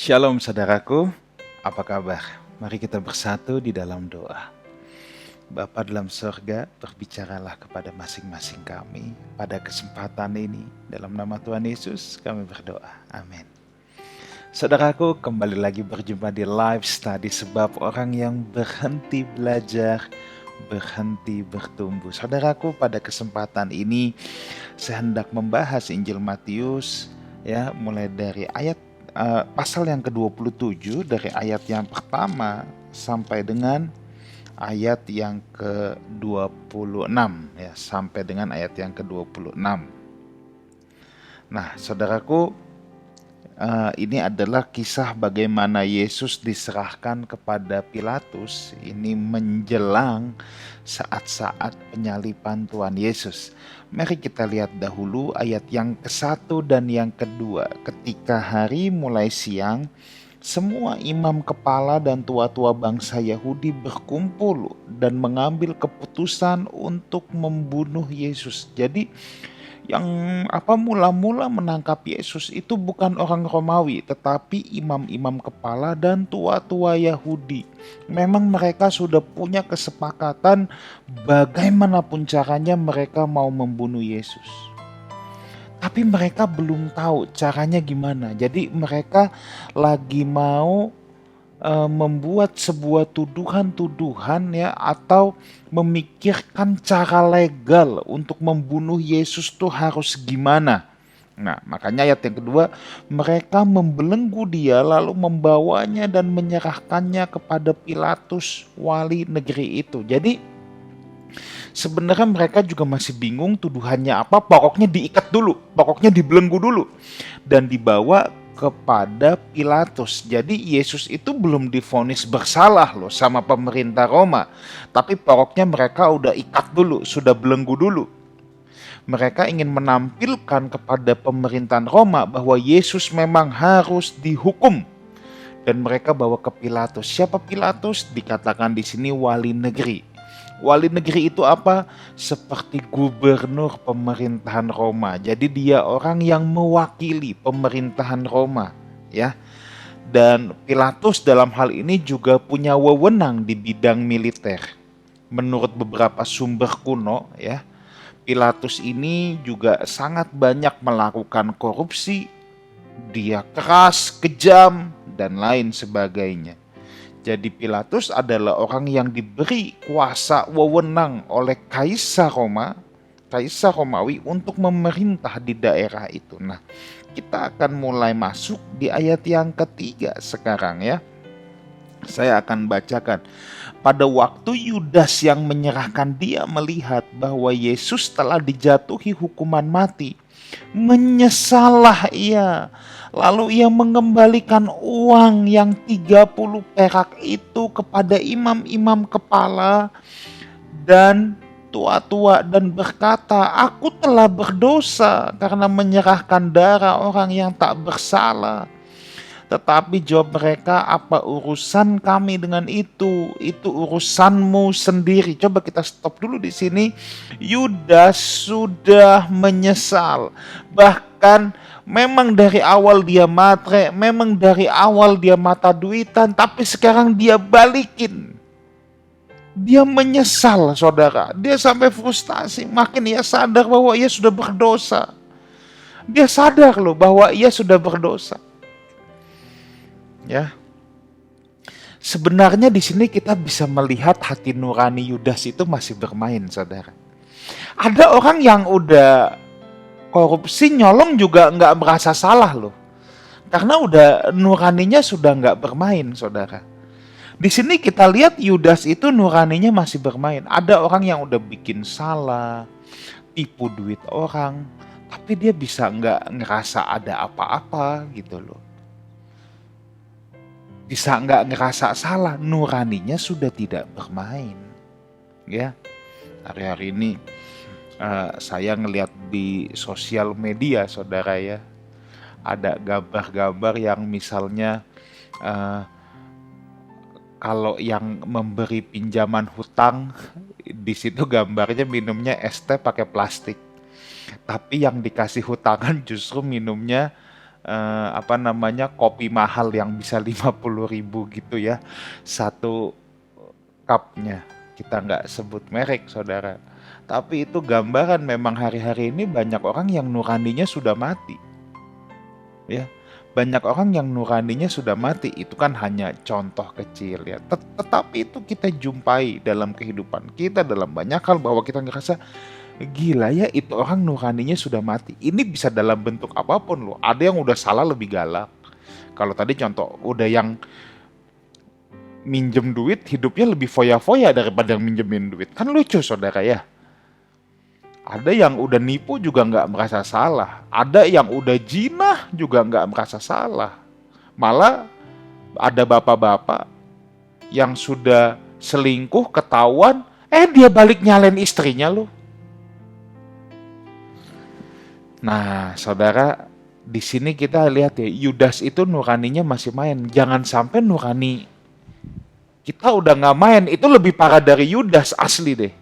Shalom saudaraku, apa kabar? Mari kita bersatu di dalam doa. Bapa dalam surga, berbicaralah kepada masing-masing kami pada kesempatan ini. Dalam nama Tuhan Yesus kami berdoa, amin. Saudaraku, kembali lagi berjumpa di live study sebab orang yang berhenti belajar, berhenti bertumbuh. Saudaraku, pada kesempatan ini saya hendak membahas Injil Matius, ya, mulai dari pasal yang ke-27, dari ayat yang pertama sampai dengan ayat yang ke-26, ya, sampai dengan ayat yang ke-26. Nah, saudaraku, ini adalah kisah bagaimana Yesus diserahkan kepada Pilatus. Ini menjelang saat-saat penyaliban Tuhan Yesus. Mari kita lihat dahulu ayat yang ke-1 dan yang kedua. Ketika hari mulai siang, semua imam kepala dan tua-tua bangsa Yahudi berkumpul dan mengambil keputusan untuk membunuh Yesus. Jadi yang mula-mula menangkap Yesus itu bukan orang Romawi, tetapi imam-imam kepala dan tua-tua Yahudi. Memang mereka sudah punya kesepakatan bagaimanapun caranya mereka mau membunuh Yesus. Tapi mereka belum tahu caranya gimana. Jadi mereka lagi mau membuat sebuah tuduhan-tuduhan, ya, atau memikirkan cara legal untuk membunuh Yesus tuh harus gimana. Nah, makanya ayat yang kedua, mereka membelenggu dia lalu membawanya dan menyerahkannya kepada Pilatus, wali negeri itu. Jadi sebenarnya mereka juga masih bingung tuduhannya apa, pokoknya diikat dulu, pokoknya dibelenggu dulu dan dibawa kepada Pilatus. Jadi Yesus itu belum divonis bersalah loh sama pemerintah Roma. Tapi pokoknya mereka udah ikat dulu, sudah belenggu dulu. Mereka ingin menampilkan kepada pemerintahan Roma bahwa Yesus memang harus dihukum. Dan mereka bawa ke Pilatus. Siapa Pilatus? Dikatakan di sini wali negeri. Wali negeri itu apa? Seperti gubernur pemerintahan Roma. Jadi dia orang yang mewakili pemerintahan Roma, ya. Dan Pilatus dalam hal ini juga punya wewenang di bidang militer. Menurut beberapa sumber kuno, ya, Pilatus ini juga sangat banyak melakukan korupsi. Dia keras, kejam, dan lain sebagainya. Jadi Pilatus adalah orang yang diberi kuasa wewenang oleh Kaisar Roma, Kaisar Romawi untuk memerintah di daerah itu. Nah, kita akan mulai masuk di ayat yang ketiga sekarang, ya. Saya akan bacakan. Pada waktu Yudas yang menyerahkan dia melihat bahwa Yesus telah dijatuhi hukuman mati, menyesallah ia. Lalu ia mengembalikan uang yang 30 perak itu kepada imam-imam kepala dan tua-tua dan berkata, "Aku telah berdosa karena menyerahkan darah orang yang tak bersalah." Tetapi jawab mereka, "Apa urusan kami dengan itu? Itu urusanmu sendiri." Coba kita stop dulu di sini. Yudas sudah menyesal. Bahkan memang dari awal dia matre, memang dari awal dia mata duitan, tapi sekarang dia balikin. Dia menyesal, saudara. Dia sampai frustasi. Makin ia sadar bahwa ia sudah berdosa. Dia sadar loh bahwa ia sudah berdosa. Ya, sebenarnya di sini kita bisa melihat hati nurani Yudas itu masih bermain, saudara. Ada orang yang udah korupsi nyolong juga nggak merasa salah loh, karena udah nuraninya sudah nggak bermain, saudara. Di sini kita lihat Yudas itu nuraninya masih bermain. Ada orang yang udah bikin salah, tipu duit orang, tapi dia bisa nggak ngerasa ada apa-apa gitu loh. Bisa nggak ngerasa salah, nuraninya sudah tidak bermain. Ya, hari-hari ini saya ngelihat di sosial media, saudara, ya, ada gambar-gambar yang misalnya kalau yang memberi pinjaman hutang, di situ gambarnya minumnya es teh pakai plastik, tapi yang dikasih hutangan justru minumnya kopi mahal yang bisa 50.000 gitu ya, satu cupnya. Kita nggak sebut merek, saudara. Tapi itu gambaran memang hari-hari ini banyak orang yang nuraninya sudah mati. Ya, banyak orang yang nuraninya sudah mati. Itu kan hanya contoh kecil ya. Tetapi itu kita jumpai dalam kehidupan kita dalam banyak hal, bahwa kita ngerasa gila ya, itu orang nuraninya sudah mati. Ini bisa dalam bentuk apapun loh. Ada yang udah salah lebih galak. Kalau tadi contoh udah yang minjem duit hidupnya lebih foya-foya daripada yang minjemin duit. Kan lucu, saudara ya. Ada yang udah nipu juga nggak merasa salah. Ada yang udah jinah juga nggak merasa salah. Malah ada bapak-bapak yang sudah selingkuh ketahuan, dia balik nyalain istrinya loh. Nah, saudara, di sini kita lihat ya, Yudas itu nuraninya masih main. Jangan sampai nurani kita udah nggak main, itu lebih parah dari Yudas asli deh.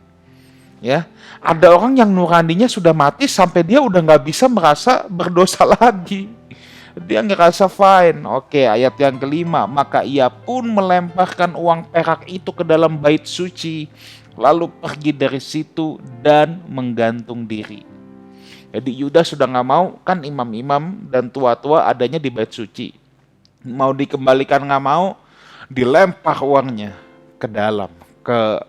Ya, ada orang yang nuraninya sudah mati sampai dia udah nggak bisa merasa berdosa lagi. Dia ngerasa fine. Oke, ayat yang kelima. Maka ia pun melemparkan uang perak itu ke dalam bait suci, lalu pergi dari situ dan menggantung diri. Jadi Yudas sudah nggak mau, kan imam-imam dan tua-tua adanya di bait suci. Mau dikembalikan nggak mau, dilempar uangnya ke dalam, ke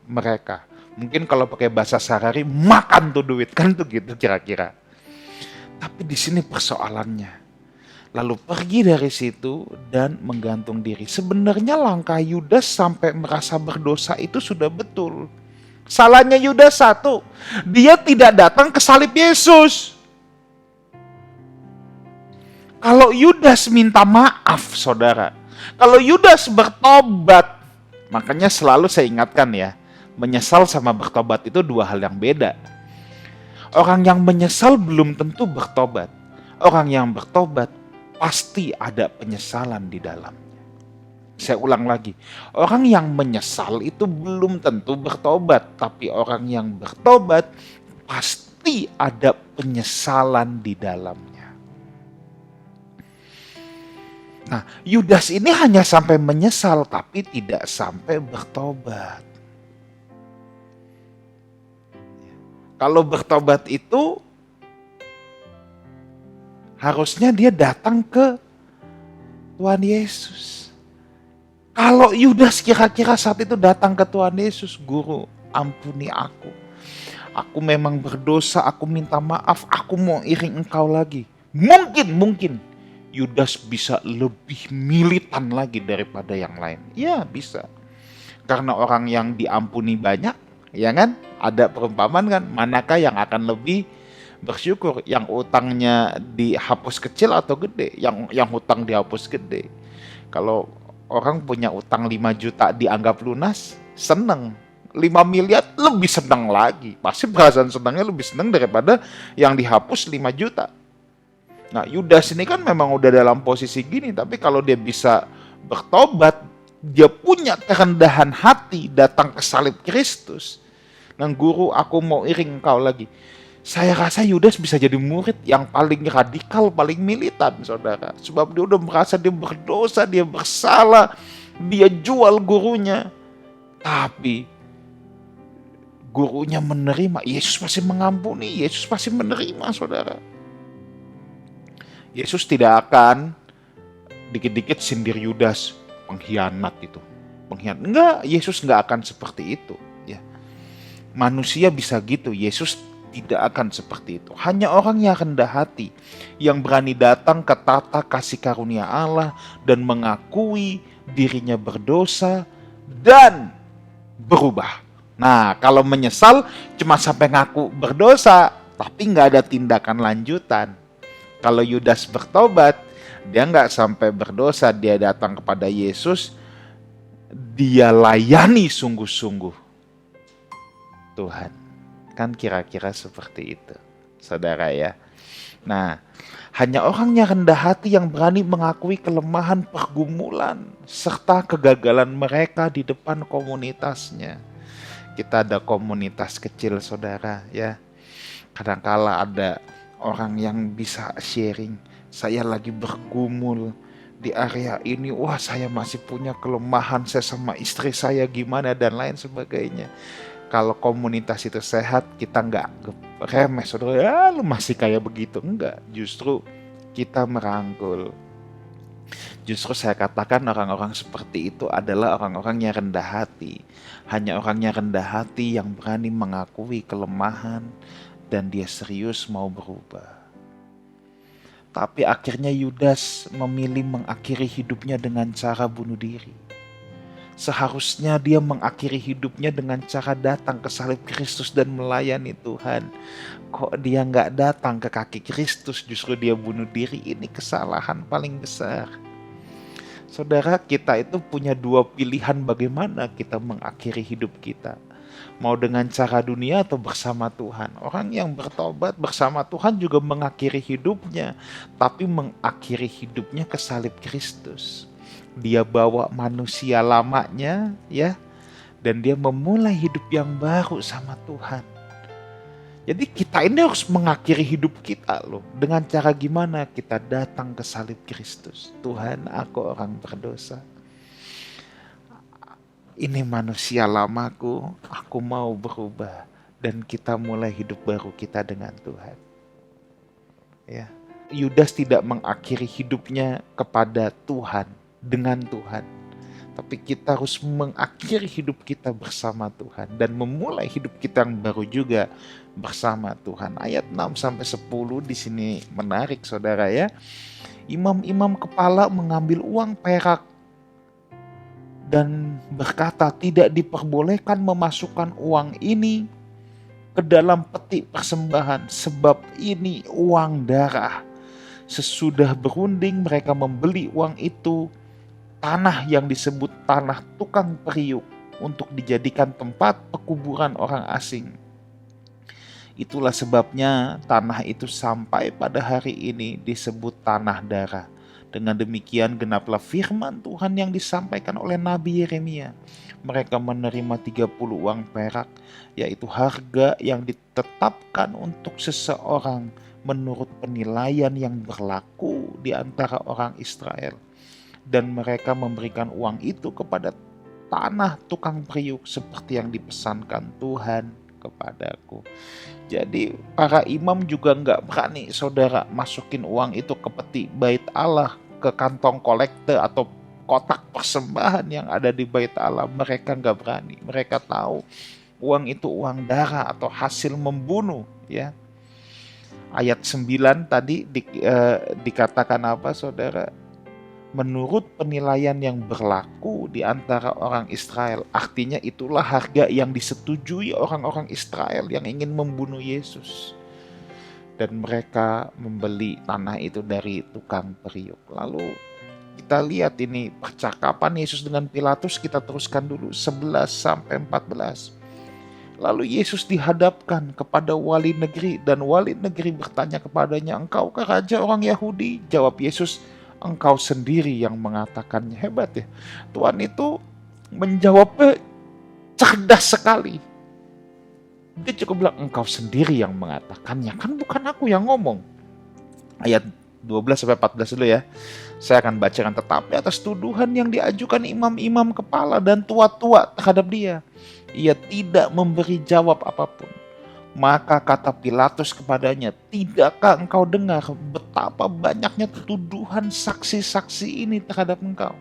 mereka. Mungkin kalau pakai bahasa sehari, makan tuh duit, kan tuh gitu kira-kira. Tapi di sini persoalannya. Lalu pergi dari situ dan menggantung diri. Sebenarnya langkah Yudas sampai merasa berdosa itu sudah betul. Salahnya Yudas satu, dia tidak datang ke salib Yesus. Kalau Yudas minta maaf, saudara, kalau Yudas bertobat, makanya selalu saya ingatkan ya, menyesal sama bertobat itu dua hal yang beda. Orang yang menyesal belum tentu bertobat. Orang yang bertobat pasti ada penyesalan di dalamnya. Saya ulang lagi, orang yang menyesal itu belum tentu bertobat, tapi orang yang bertobat pasti ada penyesalan di dalamnya. Nah, Yudas ini hanya sampai menyesal tapi tidak sampai bertobat. Kalau bertobat itu harusnya dia datang ke Tuhan Yesus. Kalau Yudas kira-kira saat itu datang ke Tuhan Yesus, Guru, ampuni aku. Aku memang berdosa, aku minta maaf, aku mau iring Engkau lagi. Mungkin Yudas bisa lebih militan lagi daripada yang lain. Ya, bisa. Karena orang yang diampuni banyak, ya kan? Ada perumpamaan kan, manakah yang akan lebih bersyukur, yang utangnya dihapus kecil atau gede? Yang hutang dihapus gede. Kalau orang punya utang 5 juta dianggap lunas, seneng. 5 miliar lebih senang lagi. Pasti perasaan senangnya lebih senang daripada yang dihapus 5 juta. Nah, Yudas ini kan memang udah dalam posisi gini, tapi kalau dia bisa bertobat, dia punya kerendahan hati datang ke salib Kristus. Nah, Guru, aku mau iring Engkau lagi. Saya rasa Yudas bisa jadi murid yang paling radikal, paling militan, saudara. Sebab dia udah merasa dia berdosa, dia bersalah, dia jual gurunya. Tapi gurunya menerima, Yesus pasti mengampuni, Yesus pasti menerima, saudara. Yesus tidak akan dikit-dikit sindir Yudas, pengkhianat itu. Pengkhianat. Enggak, Yesus enggak akan seperti itu. Ya. Manusia bisa gitu, Yesus tidak akan seperti itu. Hanya orang yang rendah hati, yang berani datang ke tata kasih karunia Allah dan mengakui dirinya berdosa dan berubah. Nah, kalau menyesal cuma sampai ngaku berdosa, tapi nggak ada tindakan lanjutan. Kalau Yudas bertobat, dia nggak sampai berdosa, dia datang kepada Yesus, dia layani sungguh-sungguh Tuhan. Kan kira-kira seperti itu, saudara ya. Nah, hanya orang yang rendah hati yang berani mengakui kelemahan, pergumulan, serta kegagalan mereka di depan komunitasnya. Kita ada komunitas kecil, saudara ya. Kadangkala ada orang yang bisa sharing, saya lagi bergumul di area ini, wah saya masih punya kelemahan, saya sama istri saya gimana dan lain sebagainya. Kalau komunitas itu sehat, kita nggak remeh, saudara, ya lu masih kayak begitu. Enggak, justru kita merangkul. Justru saya katakan orang-orang seperti itu adalah orang-orang yang rendah hati. Hanya orang yang rendah hati yang berani mengakui kelemahan dan dia serius mau berubah. Tapi akhirnya Yudas memilih mengakhiri hidupnya dengan cara bunuh diri. Seharusnya dia mengakhiri hidupnya dengan cara datang ke salib Kristus dan melayani Tuhan. Kok dia nggak datang ke kaki Kristus, justru dia bunuh diri? Ini kesalahan paling besar. Saudara, kita itu punya dua pilihan bagaimana kita mengakhiri hidup kita. Mau dengan cara dunia atau bersama Tuhan. Orang yang bertobat bersama Tuhan juga mengakhiri hidupnya, tapi mengakhiri hidupnya ke salib Kristus. Dia bawa manusia lamanya, ya, dan dia memulai hidup yang baru sama Tuhan. Jadi kita ini harus mengakhiri hidup kita loh. Dengan cara gimana? Kita datang ke salib Kristus. Tuhan, aku orang berdosa. Ini manusia lamaku, aku mau berubah. Dan kita mulai hidup baru kita dengan Tuhan. Ya. Yudas tidak mengakhiri hidupnya kepada Tuhan, dengan Tuhan. Tapi kita harus mengakhiri hidup kita bersama Tuhan dan memulai hidup kita yang baru juga bersama Tuhan. Ayat 6-10 di sini menarik, saudara ya. Imam-imam kepala mengambil uang perak dan berkata, tidak diperbolehkan memasukkan uang ini ke dalam peti persembahan, sebab ini uang darah. Sesudah berunding mereka membeli uang itu, tanah yang disebut tanah tukang periuk, untuk dijadikan tempat pekuburan orang asing. Itulah sebabnya tanah itu sampai pada hari ini disebut tanah darah. Dengan demikian genaplah firman Tuhan yang disampaikan oleh Nabi Yeremia. Mereka menerima 30 uang perak, yaitu harga yang ditetapkan untuk seseorang menurut penilaian yang berlaku di antara orang Israel. Dan mereka memberikan uang itu kepada tanah tukang periuk seperti yang dipesankan Tuhan kepadaku. Jadi para imam juga nggak berani, saudara, masukin uang itu ke peti bait Allah, ke kantong kolekte atau kotak persembahan yang ada di bait Allah. Mereka nggak berani. Mereka tahu uang itu uang darah atau hasil membunuh, ya. Ayat 9 tadi dikatakan apa, saudara? Menurut penilaian yang berlaku di antara orang Israel. Artinya itulah harga yang disetujui orang-orang Israel yang ingin membunuh Yesus. Dan mereka membeli tanah itu dari tukang periuk. Lalu kita lihat ini percakapan Yesus dengan Pilatus, kita teruskan dulu 11-14. Lalu Yesus dihadapkan kepada wali negeri dan wali negeri bertanya kepadanya, "Engkaukah raja orang Yahudi?" Jawab Yesus, "Engkau sendiri yang mengatakannya." Hebat ya. Tuhan itu menjawabnya cerdas sekali. Dia cukup bilang, "Engkau sendiri yang mengatakannya, kan bukan aku yang ngomong." Ayat 12-14 dulu ya. Saya akan bacakan. Tetapi atas tuduhan yang diajukan imam-imam kepala dan tua-tua terhadap dia, ia tidak memberi jawab apapun. Maka kata Pilatus kepadanya, "Tidakkah engkau dengar betapa banyaknya tuduhan saksi-saksi ini terhadap engkau?"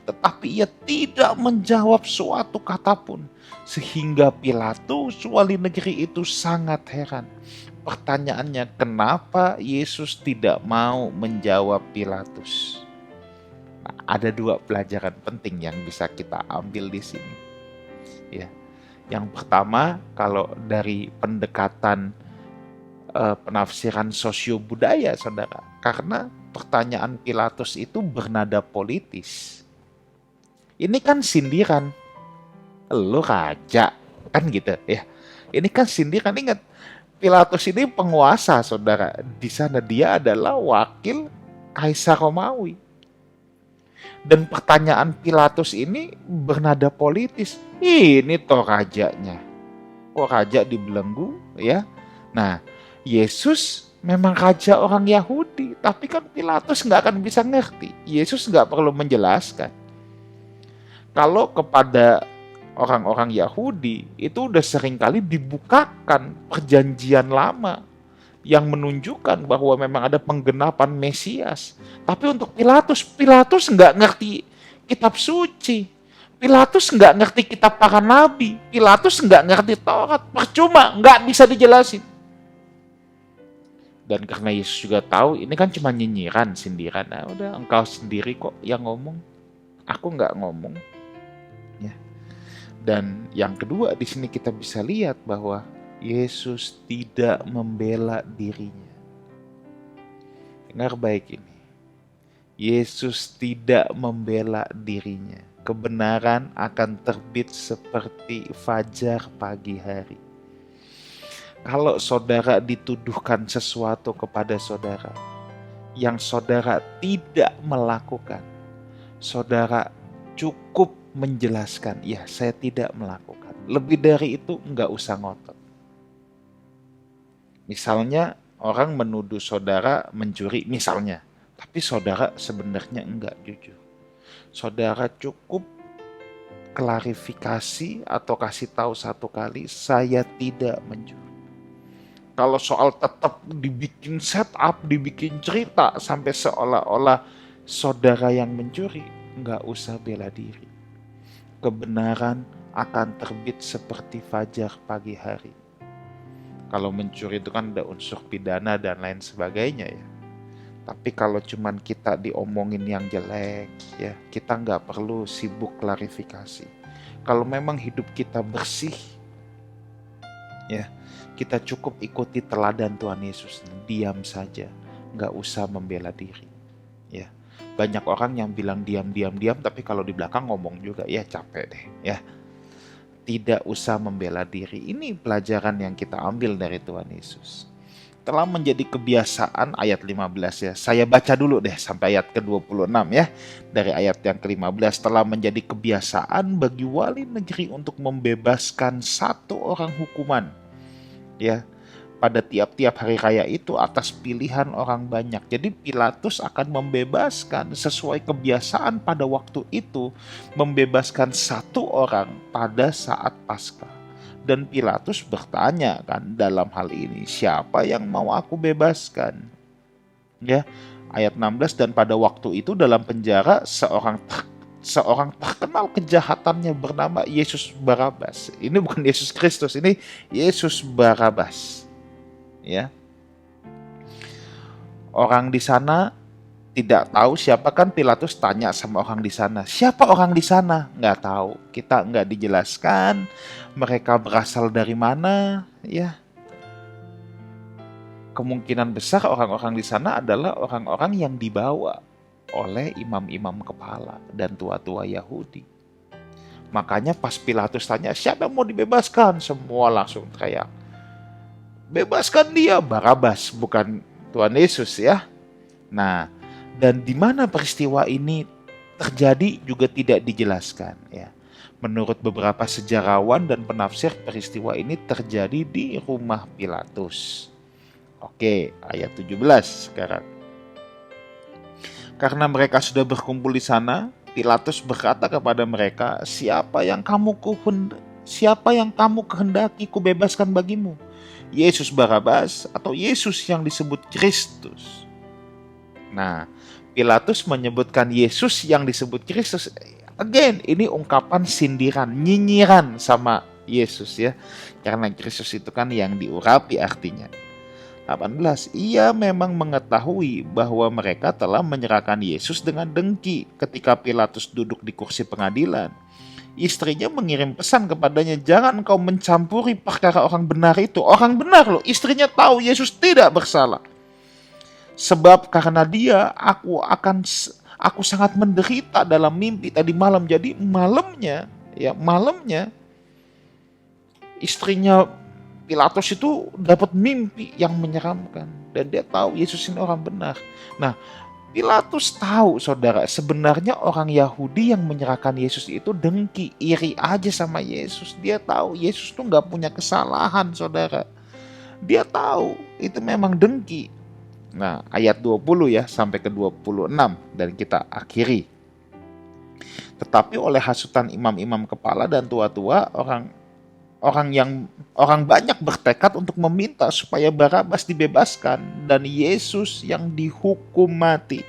Tetapi ia tidak menjawab suatu kata pun. Sehingga Pilatus, wali negeri itu, sangat heran. Pertanyaannya, kenapa Yesus tidak mau menjawab Pilatus? Nah, ada dua pelajaran penting yang bisa kita ambil di sini. Ya. Yang pertama, kalau dari pendekatan penafsiran sosio-budaya, saudara, karena pertanyaan Pilatus itu bernada politis. Ini kan sindiran, "Lu raja," kan gitu ya. Ini kan sindiran. Ingat, Pilatus ini penguasa, saudara. Di sana dia adalah wakil Kaisar Romawi. Dan pertanyaan Pilatus ini bernada politis. Ini toh rajanya. Kok raja dibelenggu, ya? Nah, Yesus memang raja orang Yahudi, tapi kan Pilatus nggak akan bisa ngerti. Yesus nggak perlu menjelaskan. Kalau kepada orang-orang Yahudi, itu udah seringkali dibukakan perjanjian lama yang menunjukkan bahwa memang ada penggenapan Mesias. Tapi untuk Pilatus nggak ngerti kitab suci. Pilatus nggak ngerti kitab para nabi. Pilatus nggak ngerti Taurat. Percuma, nggak bisa dijelasin. Dan karena Yesus juga tahu ini kan cuma nyinyiran, sindiran. Nah, udah engkau sendiri kok yang ngomong. Aku nggak ngomong. Ya. Dan yang kedua di sini kita bisa lihat bahwa Yesus tidak membela dirinya. Dengar baik ini. Yesus tidak membela dirinya. Kebenaran akan terbit seperti fajar pagi hari. Kalau saudara dituduhkan sesuatu kepada saudara yang saudara tidak melakukan, saudara cukup menjelaskan, ya saya tidak melakukan. Lebih dari itu nggak usah ngotot. Misalnya orang menuduh saudara mencuri misalnya, tapi saudara sebenarnya enggak jujur. Saudara cukup klarifikasi atau kasih tahu satu kali, saya tidak mencuri. Kalau soal tetap dibikin setup, dibikin cerita sampai seolah-olah saudara yang mencuri, enggak usah bela diri. Kebenaran akan terbit seperti fajar pagi hari. Kalau mencuri itu kan ada unsur pidana dan lain sebagainya ya. Tapi kalau cuman kita diomongin yang jelek ya, kita nggak perlu sibuk klarifikasi. Kalau memang hidup kita bersih ya, kita cukup ikuti teladan Tuhan Yesus, diam saja, nggak usah membela diri ya. Banyak orang yang bilang diam, tapi kalau di belakang ngomong juga, ya capek deh ya. Tidak usah membela diri. Ini pelajaran yang kita ambil dari Tuhan Yesus. Telah menjadi kebiasaan, ayat 15 ya. Saya baca dulu deh sampai ayat ke-26 ya. Dari ayat yang ke-15, telah menjadi kebiasaan bagi wali negeri untuk membebaskan satu orang hukuman. Ya, pada tiap-tiap hari raya itu atas pilihan orang banyak. Jadi Pilatus akan membebaskan sesuai kebiasaan pada waktu itu, membebaskan satu orang pada saat Paskah. Dan Pilatus bertanya kan dalam hal ini, siapa yang mau aku bebaskan? Ya, ayat 16, dan pada waktu itu dalam penjara seorang terkenal kejahatannya bernama Yesus Barabas. Ini bukan Yesus Kristus, ini Yesus Barabas. Ya, orang di sana tidak tahu siapa, kan Pilatus tanya sama orang di sana, siapa orang di sana? Nggak tahu, kita nggak dijelaskan mereka berasal dari mana ya. Kemungkinan besar orang-orang di sana adalah orang-orang yang dibawa oleh imam-imam kepala dan tua-tua Yahudi. Makanya pas Pilatus tanya siapa yang mau dibebaskan, semua langsung teriak, bebaskan dia, Barabas, bukan Tuhan Yesus ya. Nah, dan di mana peristiwa ini terjadi juga tidak dijelaskan ya. Menurut beberapa sejarawan dan penafsir, peristiwa ini terjadi di rumah Pilatus. Oke, ayat 17 sekarang. Karena mereka sudah berkumpul di sana, Pilatus berkata kepada mereka, siapa yang kamu kehendaki kubebaskan bagimu? Yesus Barabas atau Yesus yang disebut Kristus? Nah, Pilatus menyebutkan Yesus yang disebut Kristus. Again, ini ungkapan sindiran, nyinyiran sama Yesus ya. Karena Kristus itu kan yang diurapi artinya. 18, ia memang mengetahui bahwa mereka telah menyerahkan Yesus dengan dengki ketika Pilatus duduk di kursi pengadilan. Istrinya mengirim pesan kepadanya, jangan kau mencampuri perkara orang benar itu. Orang benar loh, istrinya tahu Yesus tidak bersalah. Sebab karena dia aku sangat menderita dalam mimpi tadi malam. Jadi malamnya istrinya Pilatus itu dapat mimpi yang menyeramkan dan dia tahu Yesus ini orang benar. Nah, Pilatus tahu saudara, sebenarnya orang Yahudi yang menyerahkan Yesus itu dengki, iri aja sama Yesus. Dia tahu Yesus tuh gak punya kesalahan saudara. Dia tahu itu memang dengki. Nah, ayat 20 ya sampai ke 26 dan kita akhiri. Tetapi oleh hasutan imam-imam kepala dan tua-tua, orang banyak bertekad untuk meminta supaya Barabas dibebaskan dan Yesus yang dihukum mati.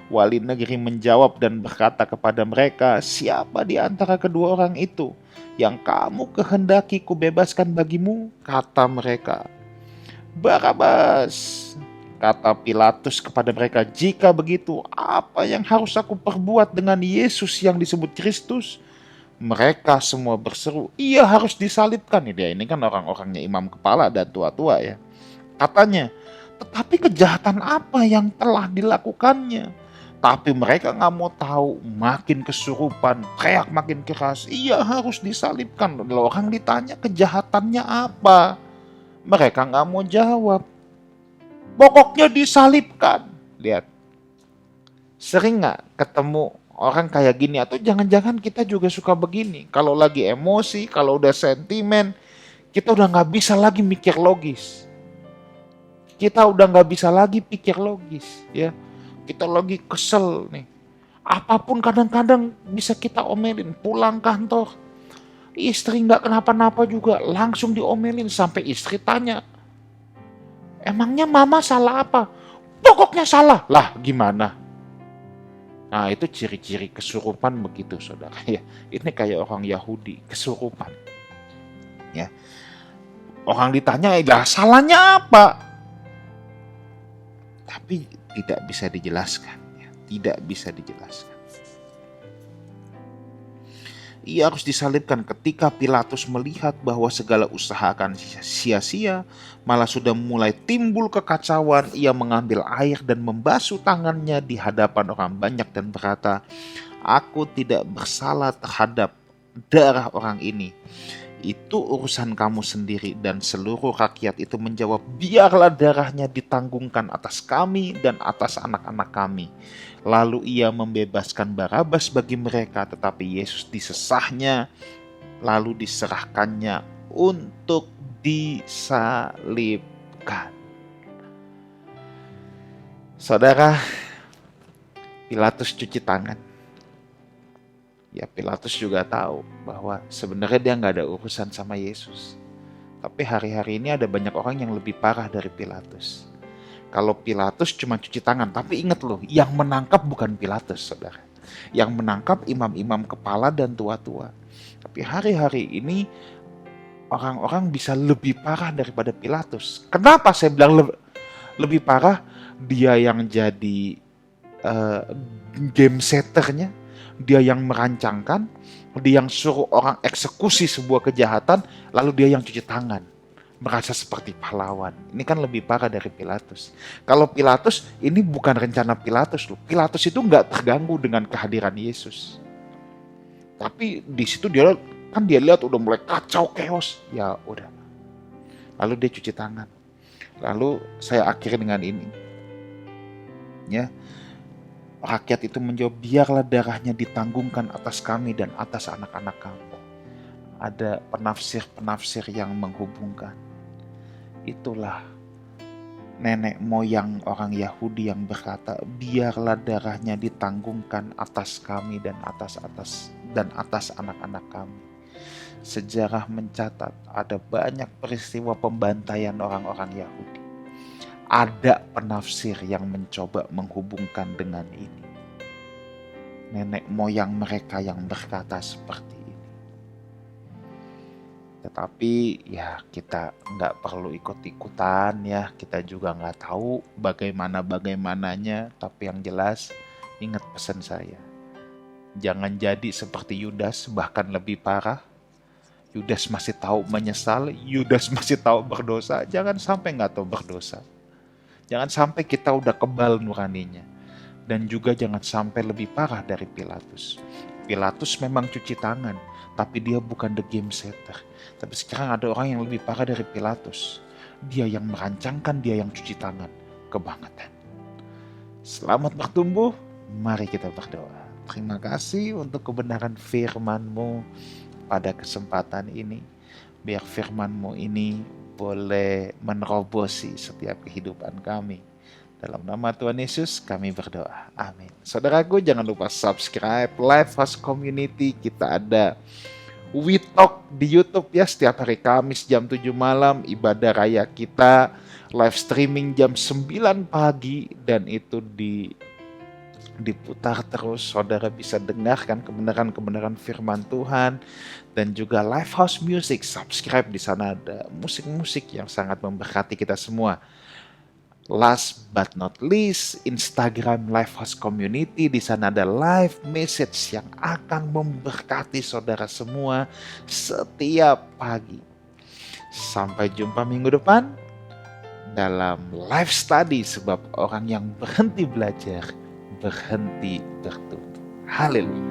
Wali negeri menjawab dan berkata kepada mereka, "Siapa di antara kedua orang itu yang kamu kehendaki kubebaskan bagimu?" Kata mereka, "Barabas." Kata Pilatus kepada mereka, "Jika begitu, apa yang harus aku perbuat dengan Yesus yang disebut Kristus?" Mereka semua berseru, "Ia harus disalibkan." Ini kan orang-orangnya imam kepala dan tua-tua ya. Katanya, "Tetapi kejahatan apa yang telah dilakukannya?" Tapi mereka nggak mau tahu, makin kesurupan, teriak makin keras, "Ia harus disalibkan." Lalu orang ditanya kejahatannya apa, mereka nggak mau jawab. Pokoknya disalibkan. Lihat, sering nggak ketemu orang kayak gini? Atau jangan-jangan kita juga suka begini. Kalau lagi emosi, kalau udah sentimen, kita udah nggak bisa lagi mikir logis. Kita udah nggak bisa lagi pikir logis, ya. Kita lagi kesel nih. Apapun kadang-kadang bisa kita omelin. Pulang kantor, istri nggak kenapa-napa juga langsung diomelin sampai istri tanya, "Emangnya mama salah apa?" "Pokoknya salah." Lah gimana? Nah itu ciri-ciri kesurupan begitu saudara ya. Ini kayak orang Yahudi kesurupan ya. Orang ditanya, "Lah salahnya apa?" Tapi tidak bisa dijelaskan ya. Tidak bisa dijelaskan. Ia harus disalibkan. Ketika Pilatus melihat bahwa segala usaha akan sia-sia, malah sudah mulai timbul kekacauan, ia mengambil air dan membasuh tangannya di hadapan orang banyak dan berkata, "Aku tidak bersalah terhadap darah orang ini. Itu urusan kamu sendiri." Dan seluruh rakyat itu menjawab, "Biarlah darahnya ditanggungkan atas kami dan atas anak-anak kami." Lalu ia membebaskan Barabas bagi mereka, tetapi Yesus disesahnya, lalu diserahkannya untuk disalibkan. Saudara, Pilatus cuci tangan. Ya Pilatus juga tahu bahwa sebenarnya dia nggak ada urusan sama Yesus. Tapi hari-hari ini ada banyak orang yang lebih parah dari Pilatus. Kalau Pilatus cuma cuci tangan, tapi ingat loh, yang menangkap bukan Pilatus, saudara. Yang menangkap imam-imam kepala dan tua-tua. Tapi hari-hari ini orang-orang bisa lebih parah daripada Pilatus. Kenapa saya bilang lebih parah? Dia yang jadi game setternya, dia yang merancangkan, dia yang suruh orang eksekusi sebuah kejahatan, lalu dia yang cuci tangan. Merasa seperti pahlawan. Ini kan lebih parah dari Pilatus. Kalau Pilatus, ini bukan rencana Pilatus loh. Pilatus itu nggak terganggu dengan kehadiran Yesus. Tapi di situ dia lihat udah mulai kacau chaos. Ya udah. Lalu dia cuci tangan. Lalu saya akhiri dengan ini. Ya. Rakyat itu menjawab, "Biarlah darahnya ditanggungkan atas kami dan atas anak-anak kami." Ada penafsir-penafsir yang menghubungkan. Itulah nenek moyang orang Yahudi yang berkata, "Biarlah darahnya ditanggungkan atas kami dan atas anak-anak kami." Sejarah mencatat ada banyak peristiwa pembantaian orang-orang Yahudi. Ada penafsir yang mencoba menghubungkan dengan ini. Nenek moyang mereka yang berkata seperti ini. Tetapi ya kita nggak perlu ikut-ikutan ya. Kita juga nggak tahu bagaimananya. Tapi yang jelas ingat pesan saya. Jangan jadi seperti Yudas, bahkan lebih parah. Yudas masih tahu menyesal, Yudas masih tahu berdosa. Jangan sampai nggak tahu berdosa. Jangan sampai kita udah kebal nuraninya. Dan juga jangan sampai lebih parah dari Pilatus. Pilatus memang cuci tangan, tapi dia bukan the game setter. Tapi sekarang ada orang yang lebih parah dari Pilatus. Dia yang merancangkan, dia yang cuci tangan. Kebangetan. Selamat bertumbuh, mari kita berdoa. Terima kasih untuk kebenaran firman-Mu pada kesempatan ini. Biar firman-Mu ini boleh menerobosi setiap kehidupan kami. Dalam nama Tuhan Yesus kami berdoa. Amin. Saudaraku, jangan lupa subscribe Lifehouse Community. Kita ada We Talk di YouTube ya, setiap hari Kamis jam 7 malam, ibadah raya kita live streaming jam 9 pagi, dan itu diputar terus. Saudara bisa dengarkan kebenaran-kebenaran firman Tuhan, dan juga Lifehouse Music. Subscribe, di sana ada musik-musik yang sangat memberkati kita semua. Last but not least, Instagram Lifehouse Community. Di sana ada live message yang akan memberkati saudara semua setiap pagi. Sampai jumpa minggu depan dalam live study, sebab orang yang berhenti belajar berhenti bertumbuh. Haleluya.